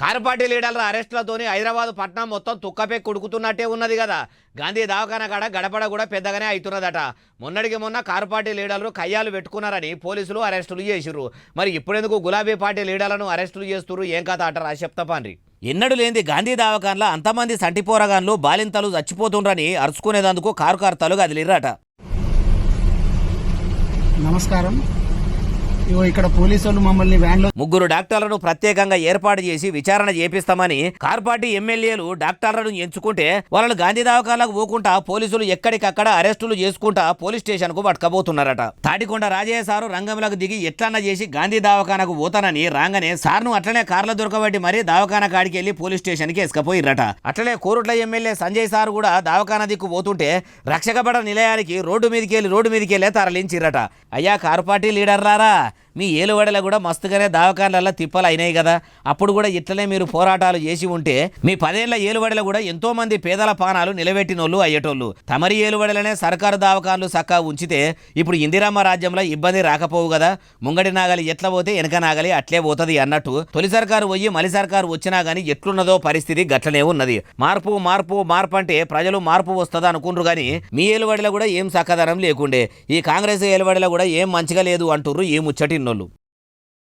Car party లీడర్ల అరెస్టులతోని హైదరాబాద్ పట్నం మొత్తం తుక్కపై కుడుకుతున్నట్టే ఉన్నది కదా. గాంధీ దవాఖాన కాడ గడపడ కూడా పెద్దగానే అవుతున్నదట. మొన్నటికి మొన్న కారు పార్టీ లీడర్లు కయ్యాలు పెట్టుకున్నారని పోలీసులు అరెస్టులు చేసిర్రు. మరి ఇప్పుడెందుకు గులాబీ పార్టీ లీడర్లను అరెస్టులు చేస్తున్నారు, ఏం కథ అంటారా చెప్తాపాన్రి. ఎన్నడు లేని గాంధీ దవాఖాన్లో అంతమంది సంటిపోరగాన్లు బాలింతలు చచ్చిపోతుండ్రని అరుచుకునేందుకు కారు కార్తలు కదిలిర్రట. నమస్కారం. ఇక్కడ పోలీసులు మమ్మల్ని వ్యాన్లో ముగ్గురు డాక్టర్లను ప్రత్యేకంగా ఏర్పాటు చేసి విచారణ చేపిస్తామని కారు పార్టీ ఎమ్మెల్యేలు డాక్టర్లను ఎంచుకుంటే వాళ్ళను గాంధీ దవాఖానలకు పోకుండా పోలీసులు ఎక్కడికక్కడ అరెస్టులు చేసుకుంటా పోలీస్ స్టేషన్ కు పట్టుకపోతున్నారట. తాటికొండ రాజయ్య సారు రంగంలోకి దిగి ఎట్లన్నా చేసి గాంధీ దవాఖానకు పోతానని రాగానే సార్ను అట్లనే కార్ల దొరకబట్టి మరీ దవాఖాన కాడికి వెళ్లి పోలీస్ స్టేషన్ కి ఎసుకపోయిర్రట. అట్లనే కోరుట్ల ఎమ్మెల్యే సంజయ్ సార్ కూడా దవాఖాన దిక్కు పోతుంటే రక్షకబడ నిలయానికి రోడ్డు మీదకెళ్ళి తరలించిర్రట. అయ్యా కారు పార్టీ లీడర్లారా, మీ ఏలువడలో కూడా మస్తుగానే దవాఖానలలో తిప్పలు అయినాయి కదా. అప్పుడు కూడా ఇట్లనే మీరు పోరాటాలు చేసి ఉంటే మీ 10 ఏళ్ల ఏలువడలో కూడా ఎంతో మంది పేదల పానాలు నిలబెట్టినోళ్ళు అయ్యేటోళ్ళు. తమరి ఏలువడలనే సర్కారు దవాఖానలు చక్కగా ఉంచితే ఇప్పుడు ఇందిరమ్మ రాజ్యంలో ఇబ్బంది రాకపోవు కదా. ముంగడి నాగలి ఎట్లా పోతే వెనక నాగలి అట్లే పోతుంది అన్నట్టు తొలి సర్కారు పోయి మలి సర్కారు వచ్చినా గానీ ఎట్లున్నదో పరిస్థితి గట్లనే ఉన్నది. మార్పు మార్పు మార్పు అంటే ప్రజలు మార్పు వస్తుంది అనుకుంటారు కానీ మీ ఏలువడిలో కూడా ఏం చక్కదనం లేకుండే. ఈ కాంగ్రెస్ ఏలువడిలో కూడా ఏం మంచిగా లేదు అంటుర్రు ఈ ముచ్చటి నోళ్ళు.